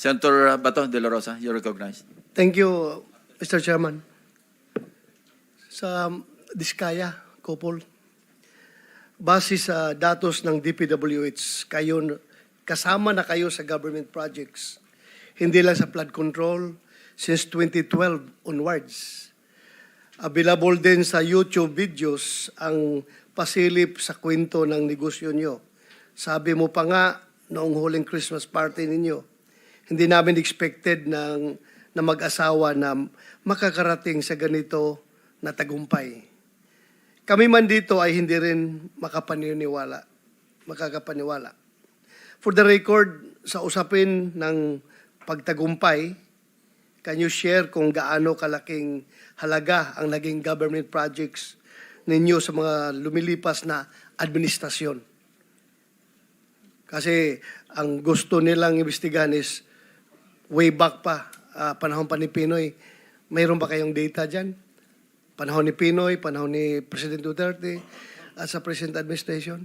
Senator Bato de la Rosa, you're recognized. Thank you, Mr. Chairman. Sa Diskaya, Kopol, base sa datos ng DPWH, kasama na kayo sa government projects, hindi lang sa flood control, since 2012 onwards. Available din sa YouTube videos ang pasilip sa kwento ng negosyo nyo. Sabi mo pa nga noong huling Christmas party ninyo, hindi namin expected na mag-asawa na makakarating sa ganito na tagumpay. Kami man dito ay hindi rin makakapaniwala. For the record, sa usapin ng pagtagumpay, can you share kung gaano kalaking halaga ang naging government projects ninyo sa mga lumilipas na administrasyon? Kasi ang gusto nilang imbestigahan is way back pa, panahon pa ni Pinoy. Mayroon ba kayong data dyan? Panahon ni Pinoy, panahon ni President Duterte, at sa present administration?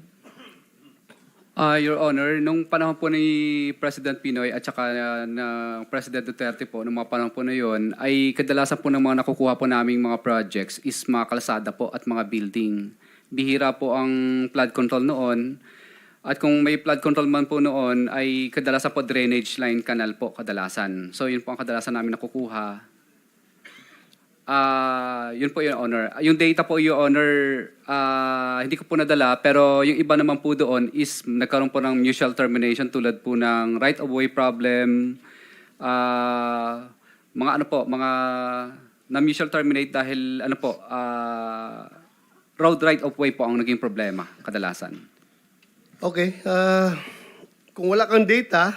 Your Honor, nung panahon po ni President Pinoy at saka ng President Duterte po, nung mga panahon po na yun, ay kadalasan po ng mga nakukuha po naming mga projects is mga kalsada po at mga building. Bihira po ang flood control noon. At kung may flood control man po noon, ay kadalasan po drainage line canal po kadalasan. So yun po ang kadalasan namin nakukuha. Yun po, Your Honor. Yung data po, Your Honor, hindi ko po nadala, pero yung iba naman po doon is nagkaroon po ng mutual termination tulad po ng right-of-way problem, mga ano po, mga na mutual terminate dahil ano po, road right-of-way po ang naging problema kadalasan. Okay. Kung wala kang data,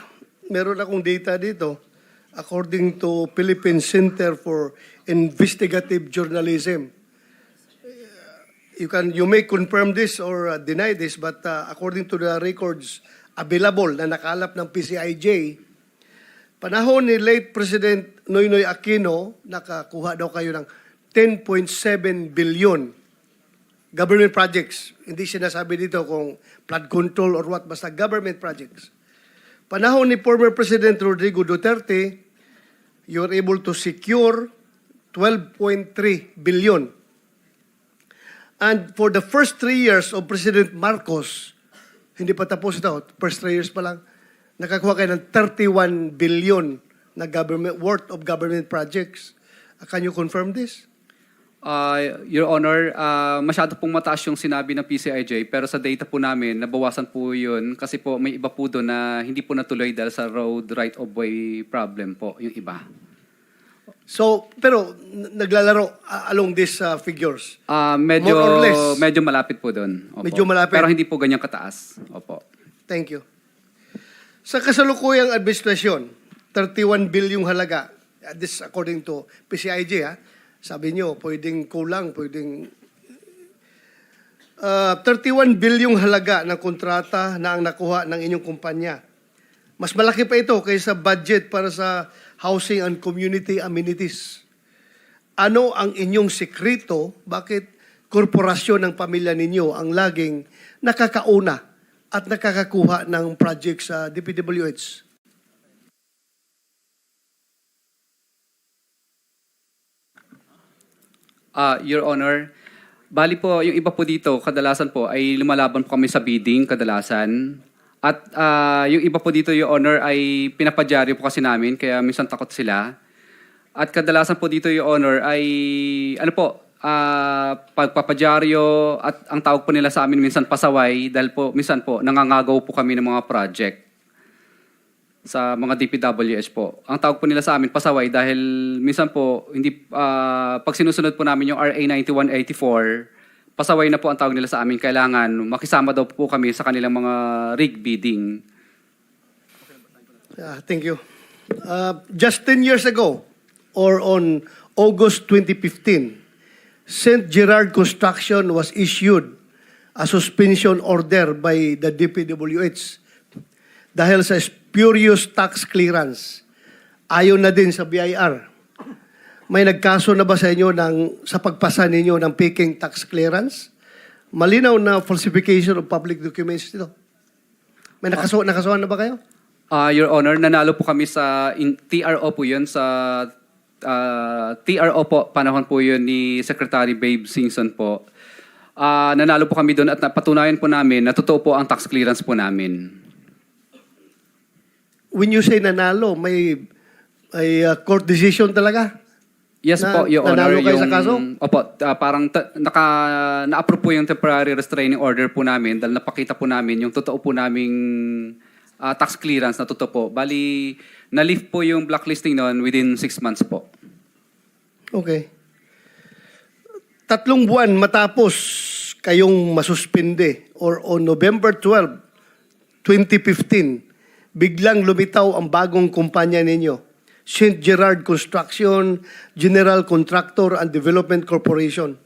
meron akong data dito. According to Philippine Center for Investigative Journalism, you may confirm this or deny this, but according to the records available na nakalap ng PCIJ, panahon ni late President Noynoy Aquino, nakakuha daw kayo ng 10.7 billion government projects. Hindi sinasabi dito kung flood control or what, basta government projects. Panahon ni former President Rodrigo Duterte, you were able to secure 12.3 billion. And for the first 3 years of President Marcos, hindi pa tapos ito, first 3 years pa lang, nakakuha kayo ng 31 billion na worth of government projects. Can you confirm this? Your Honor, masyado pong mataas yung sinabi ng PCIJ, pero sa data po namin, nabawasan po yun kasi po may iba po doon na hindi po natuloy dahil sa road right-of-way problem po, yung iba. So, pero naglalaro along these figures? Medyo, More or less? medyo malapit po doon. Opo. Medyo malapit? Pero hindi po ganyang kataas. Opo. Thank you. Sa kasalukuyang administrasyon, 31 bilyong halaga, this according to PCIJ, sabi nyo, pwedeng kulang, pwedeng 31 bilyong halaga ng kontrata na ang nakuha ng inyong kumpanya. Mas malaki pa ito kaysa budget para sa housing and community amenities. Ano ang inyong sekreto? Bakit korporasyon ng pamilya ninyo ang laging nakakauna at nakakakuha ng project sa DPWH? Your Honor, bali po, yung iba po dito, kadalasan po, ay lumalaban po kami sa bidding, kadalasan. At yung iba po dito, Your Honor, ay pinapadyaryo po kasi namin, kaya minsan takot sila. At kadalasan po dito, Your Honor, ay ano po, pagpapadyaryo at ang tawag po nila sa amin minsan pasaway dahil po minsan po nangangagaw po kami ng mga project sa mga DPWH po. Ang tawag po nila sa amin pasaway dahil minsan po hindi pag sinusunod po namin yung RA 9184, pasaway na po ang tawag nila sa amin. Kailangan makisama daw po kami sa kanilang mga rig bidding. Thank you. Just 10 years ago, or on August 2015, St. Gerard Construction was issued a suspension order by the DPWH dahil sa spurious tax clearance. Ayon na din sa BIR. May nagkaso na ba sa inyo sa pagpasa ninyo ng peking tax clearance? Malinaw na falsification of public documents ito. May nakasuhan na ba kayo? Your Honor, nanalo po kami sa TRO po yun, sa TRO po, panahon po yun ni Secretary Babe Singson po. Nanalo po kami doon at napatunayan po namin na totoo po ang tax clearance po namin. When you say nanalo, may court decision talaga? Yes po, Your Honor. Nanalo kayo sa kaso? Opo, parang na-approve po yung temporary restraining order po namin dahil napakita po namin yung totoo po naming tax clearance na totoo po. Bali, na-lift po yung blacklisting noon within 6 months po. Okay. 3 buwan matapos kayong masuspinde or on November 12, 2015, biglang lumitaw ang bagong kumpanya ninyo, St. Gerard Construction, General Contractor and Development Corporation.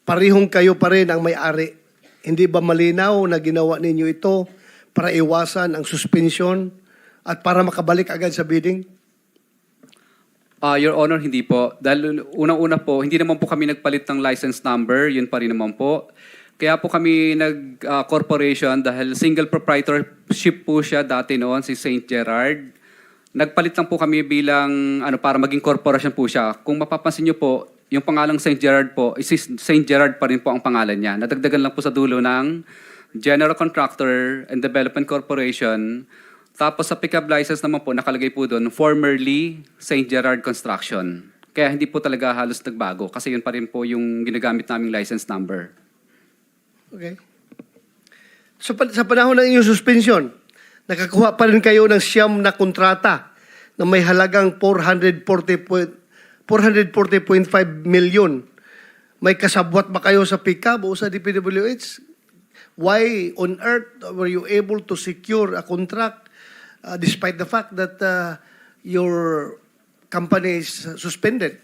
Parihong kayo pa rin ang may-ari. Hindi ba malinaw na ginawa ninyo ito para iwasan ang suspension at para makabalik agad sa bidding? Your Honor, hindi po. Dahil unang-una po, hindi naman po kami nagpalit ng license number, yun pa rin naman po. Kaya po kami nag-corporation dahil single proprietorship po siya dati noon, si St. Gerard. Nagpalit lang po kami bilang para maging corporation po siya. Kung mapapansin niyo po, yung pangalang St. Gerard po, St. Gerard pa rin po ang pangalan niya. Nadagdagan lang po sa dulo ng General Contractor and Development Corporation. Tapos sa pickup license naman po, nakalagay po doon, formerly St. Gerard Construction. Kaya hindi po talaga halos nagbago kasi yun pa rin po yung ginagamit naming license number. Okay. So, sa panahon ng inyong suspension, nakakuha pa rin kayo ng siyam na kontrata na may halagang 440.5 million. May kasabwat ba kayo sa pickup o sa DPWH? Why on earth were you able to secure a contract despite the fact that your company is suspended?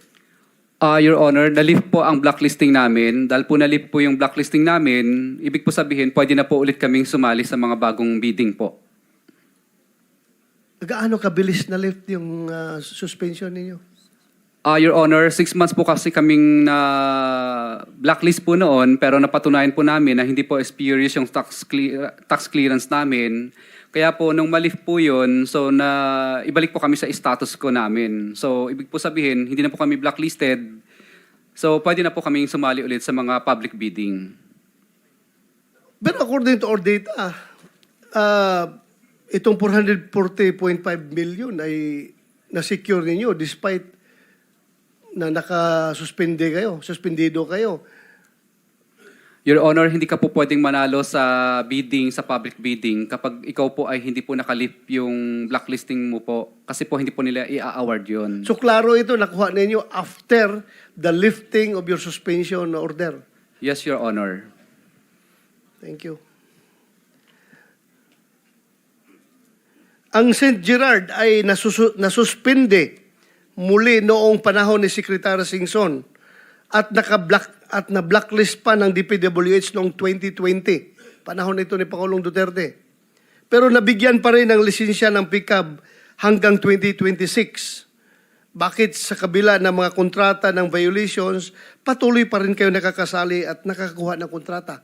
Your Honor, na-lift po ang blacklisting namin. Dahil po na-lift po yung blacklisting namin, ibig po sabihin, pwede na po ulit kaming sumali sa mga bagong bidding po. Gaano kabilis na lift yung suspension ninyo? Your Honor, 6 months po kasi kaming na blacklist po noon, pero napatunayan po namin na hindi po spurious yung tax clearance namin. Kaya po, nung malift po yun, so ibalik po kami sa status quo namin. So, ibig po sabihin, hindi na po kami blacklisted. So, pwede na po kami sumali ulit sa mga public bidding. But according to our data, itong 440.5 million ay na-secure ninyo despite na suspendido kayo. Your Honor, hindi ka po pwedeng manalo sa bidding, sa public bidding kapag ikaw po ay hindi po nakalip yung blacklisting mo po kasi po hindi po nila i-award yun. So klaro ito, nakuha ninyo after the lifting of your suspension order. Yes, Your Honor. Thank you. Ang St. Gerard ay nasuspende muli noong panahon ni Secretary Singson at na-blacklist pa ng DPWH noong 2020, panahon nito ni Pangulong Duterte. Pero nabigyan pa rin ng lisensya ng pickup hanggang 2026. Bakit sa kabila ng mga kontrata ng violations, patuloy pa rin kayo nakakasali at nakakakuha ng kontrata?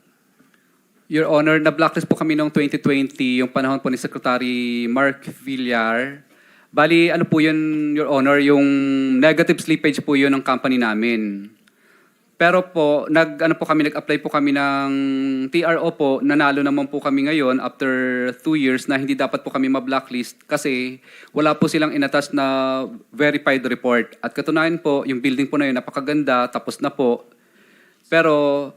Your Honor, na-blacklist po kami noong 2020, yung panahon po ni Secretary Mark Villar. Bali, ano po yun, Your Honor, yung negative slippage po yun ng company namin. Pero po, nag-apply po kami ng TRO po, nanalo naman po kami ngayon after 2 years na hindi dapat po kami ma-blacklist kasi wala po silang inattach na verified report. At katunayan po, yung building po na yun napakaganda, tapos na po. Pero,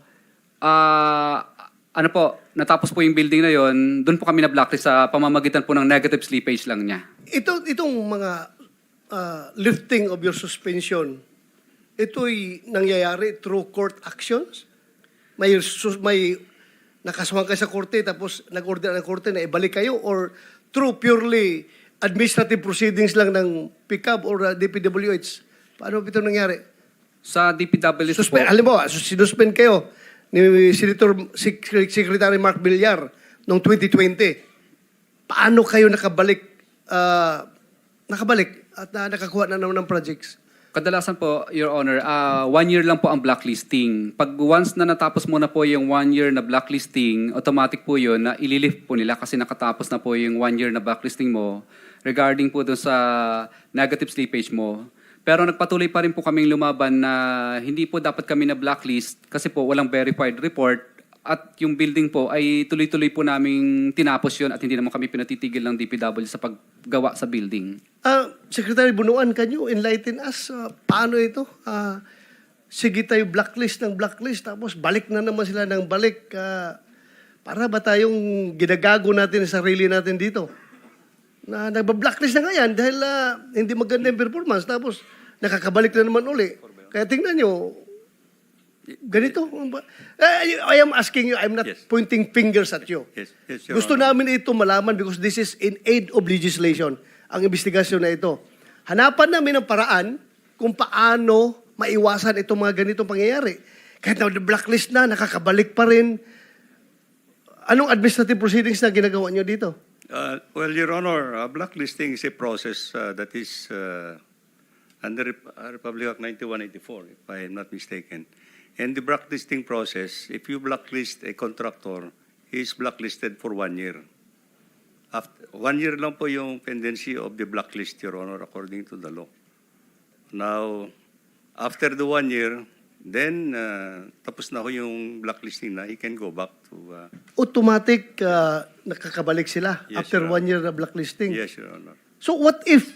natapos po yung building na yun, doon po kami na-blacklist sa pamamagitan po ng negative slippage lang niya. Itong mga lifting of your suspension, ito'y nangyayari through court actions? May nakasama kayo sa korte tapos nag-order ng korte na ibalik kayo or through purely administrative proceedings lang ng PICAB or DPWH? Paano ito nangyari? Sa DPWH po. Alam mo, sinuspend kayo ni Secretary Mark Villar noong 2020. Paano kayo nakabalik at nakakuha na naman ng projects? Kadalasan po, Your Honor, 1 year lang po ang blacklisting. Pag once na natapos mo na po yung 1 year na blacklisting, automatic po yun na ililift po nila kasi nakatapos na po yung 1 year na blacklisting mo regarding po doon sa negative slippage mo. Pero nagpatuloy pa rin po kaming lumaban na hindi po dapat kami na blacklist kasi po walang verified report at yung building po ay tuloy-tuloy po naming tinapos yun at hindi naman kami pinatitigil ng DPW sa paggawa sa building. Secretary Bunuan, can you enlighten us? Paano ito? Sige tayo blacklist ng blacklist, tapos balik na naman sila ng balik. Para ba tayong ginagago natin sa sarili natin dito? Na nagba-blacklist na nga yan dahil hindi maganda yung performance, tapos nakakabalik na naman uli. Kaya tingnan nyo, ganito. I am asking you, I'm not Yes. pointing fingers at you. Yes, Your Gusto Honor. namin ito malaman because this is in aid of legislation, ang investigasyon na ito. Hanapan namin ang paraan kung paano maiwasan itong mga ganitong pangyayari. Kahit na blacklist na, nakakabalik pa rin. Anong administrative proceedings na ginagawa nyo dito? Well, Your Honor, blacklisting is a process that is under Republic Act 9184, if I am not mistaken. And the blacklisting process, if you blacklist a contractor, he is blacklisted for 1 year. After 1 year lang po yung pendency of the blacklist, Your Honor, according to the law. Now, after the 1 year, then tapos na ho yung blacklisting na, he can go back to... Automatic nakakabalik sila Yes, after Your 1 year na blacklisting. yes, Your Honor. So what if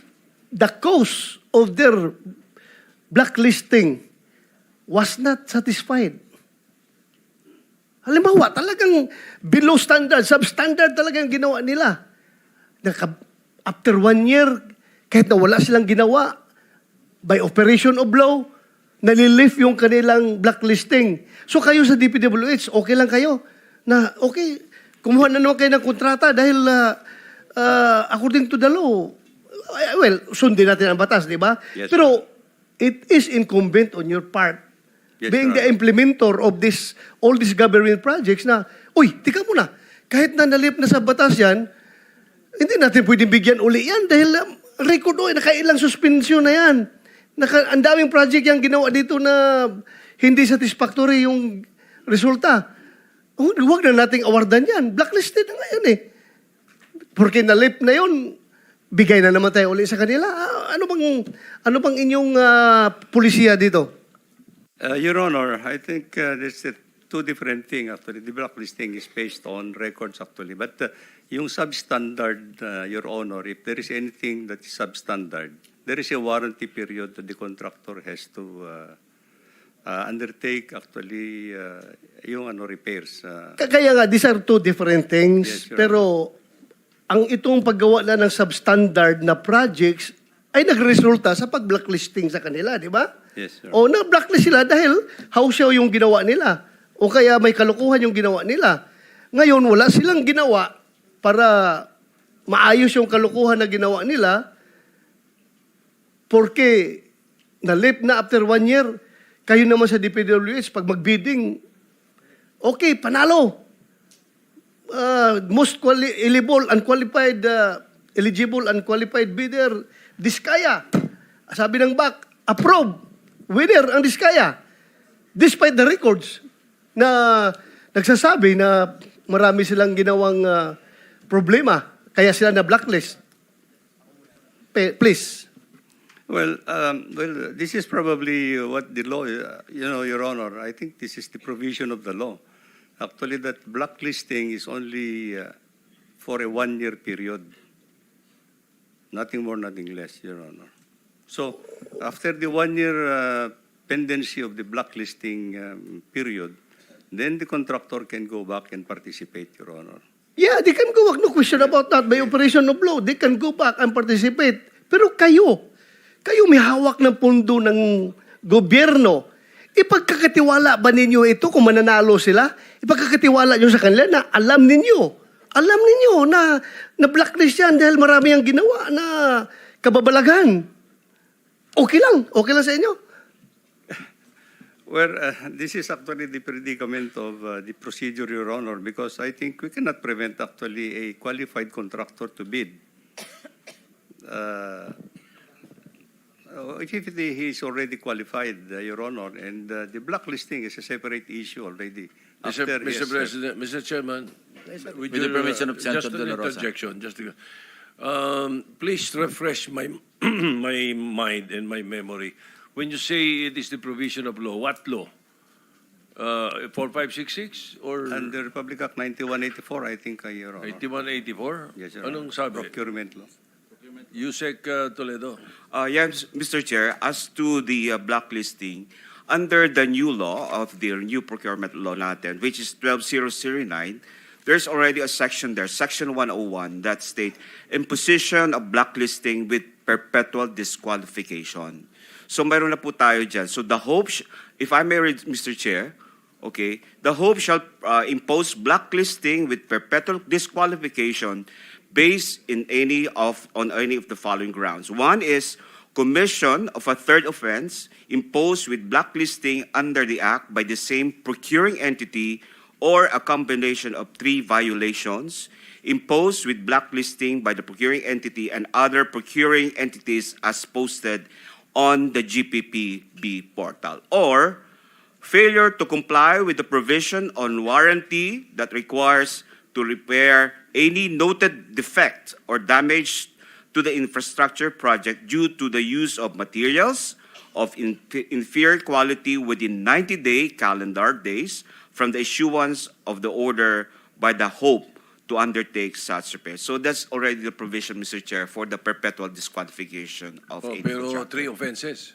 the cause of their blacklisting was not satisfied? Halimbawa, talagang below standard, substandard talagang ginawa nila. After 1 year, kahit na wala silang ginawa, by operation of law, nalilift yung kanilang blacklisting. So kayo sa DPWH, okay lang kayo na, okay, kumuha na naman kayo ng kontrata dahil according to the law, well, sundin natin ang batas, di ba? Yes, Pero it is incumbent on your part, Yes, being Your the implementer of this, all these government projects na, uy, tika muna, kahit na nalip na sa batas yan, hindi natin pwedeng bigyan uli yan dahil record o, nakailang suspension na yan. Ang daming project yung ginawa dito na hindi satisfactory yung resulta. Huwag na nating awardan yan. Blacklisted na nga yan eh. Porque nalip na yun, bigay na naman tayo uli sa kanila. Ano bang inyong pulisiya dito? Your Honor, I think there's two different things actually. The blacklisting is based on records actually. But yung substandard, Your Honor, if there is anything that is substandard, there is a warranty period that the contractor has to undertake actually yung repairs. Kaya nga, these are two different things. Yes, Your pero ang itong paggawa na ng substandard na projects ay nagresulta sa pag-blacklisting sa kanila, di ba? Yes, sir. O na-blacklist sila dahil hausyaw yung ginawa nila. O kaya may kalukuhan yung ginawa nila. Ngayon, wala silang ginawa para maayos yung kalukuhan na ginawa nila porque nalip na after 1 year. Kayo naman sa DPWH, pag mag-bidding, okay, panalo. Most eligible, unqualified bidder, Diskaya. Sabi ng BAC, approve. Winner ang Diskaya. Despite the records na nagsasabi na marami silang ginawang problema, kaya sila na blacklist. Please. Well, this is probably what the law, Your Honor, I think this is the provision of the law. Actually, that blacklisting is only for a 1-year period. Nothing more, nothing less, Your Honor. So, after the 1-year pendency of the blacklisting period, then the contractor can go back and participate, Your Honor. Yeah, they can go back. No question about that. By operation of law, they can go back and participate. Pero kayo may hawak ng pondo ng gobyerno. Ipagkakatiwala ba ninyo ito kung mananalo sila? Ipagkakatiwala nyo sa kanila na alam ninyo na blacklist yan dahil marami ang ginawa na kababalaghan. Okay lang sa inyo. Well, this is actually the predicament of the procedure, Your Honor, because I think we cannot prevent actually a qualified contractor to bid. if he's already qualified, Your Honor, and the blacklisting is a separate issue already. Mr. After he has, President, Mr. Chairman, With the permission of Senator just De La an Rosa. interjection, please refresh my my mind and my memory. When you say it is the provision of law, what law? 4566 or Under Republic Act 9184, I think, Your Honor. 8184? Yes, Your Honor. Anong sabi? Procurement law. Yusek Toledo. Yes, Mr. Chair, as to the blacklisting, under the new law of the new procurement law natin, which is 12009, there's already a section there, Section 101, that state imposition of blacklisting with perpetual disqualification. So mayroon na po tayo dyan. So the hope, if I may read, Mr. Chair, okay, the hope shall impose blacklisting with perpetual disqualification based on any of the following grounds. One is commission of a third offense imposed with blacklisting under the Act by the same procuring entity or a combination of three violations imposed with blacklisting by the procuring entity and other procuring entities as posted on the GPPB portal, or failure to comply with the provision on warranty that requires to repair any noted defect or damage to the infrastructure project due to the use of materials of inferior quality within 90-day calendar days from the issuance of the order by the hope to undertake such repair. So that's already the provision, Mr. Chair, for the perpetual disqualification of a Pero contractor. 3 offenses.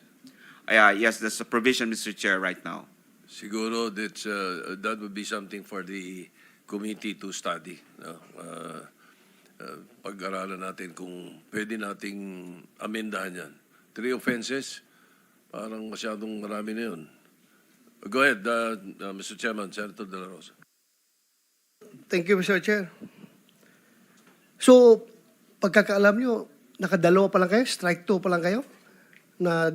Yes, that's the provision, Mr. Chair, right now. Siguro that would be something for the committee to study. No? Pag-aralan natin kung pwede nating amendahan yan. 3 offenses, parang masyadong marami na yun. Go ahead, Mr. Chairman, Senator De La Rosa. Thank you, Mr. Chair. So, pagkakaalam nyo, nakadalawa pa lang kayo? Strike 2 pa lang kayo? Na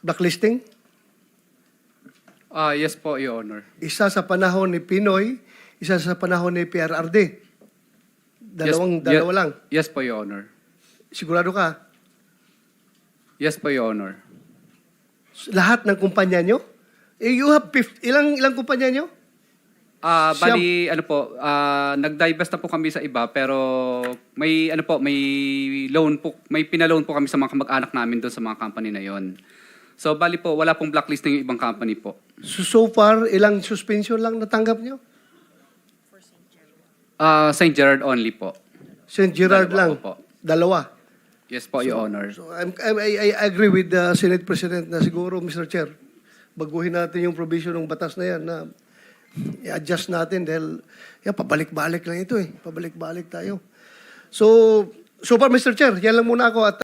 blacklisting? Yes po, Your Honor. Isa sa panahon ni Pinoy, isa sa panahon ni PRRD. Dalawa lang. Yes po, Your Honor. Sigurado ka? Yes po, Your Honor. Lahat ng kumpanya nyo? You have ilang kumpanya nyo? Bali, nag-divest na po kami sa iba, pero may loan po, may pinaloan po kami sa mga kamag-anak namin doon sa mga company na yon. So, bali po, wala pong blacklisting yung ibang company po. So far, ilang suspension lang natanggap nyo? St. Gerard only po. St. Gerard Dalawa lang? po. Dalawa? Yes po, Your Honor. So I agree with the Senate President na siguro, Mr. Chair, baguhin natin yung provision ng batas na yan na i-adjust natin dahil pabalik-balik lang ito eh. Pabalik-balik tayo. So far, Mr. Chair, yan lang muna ako at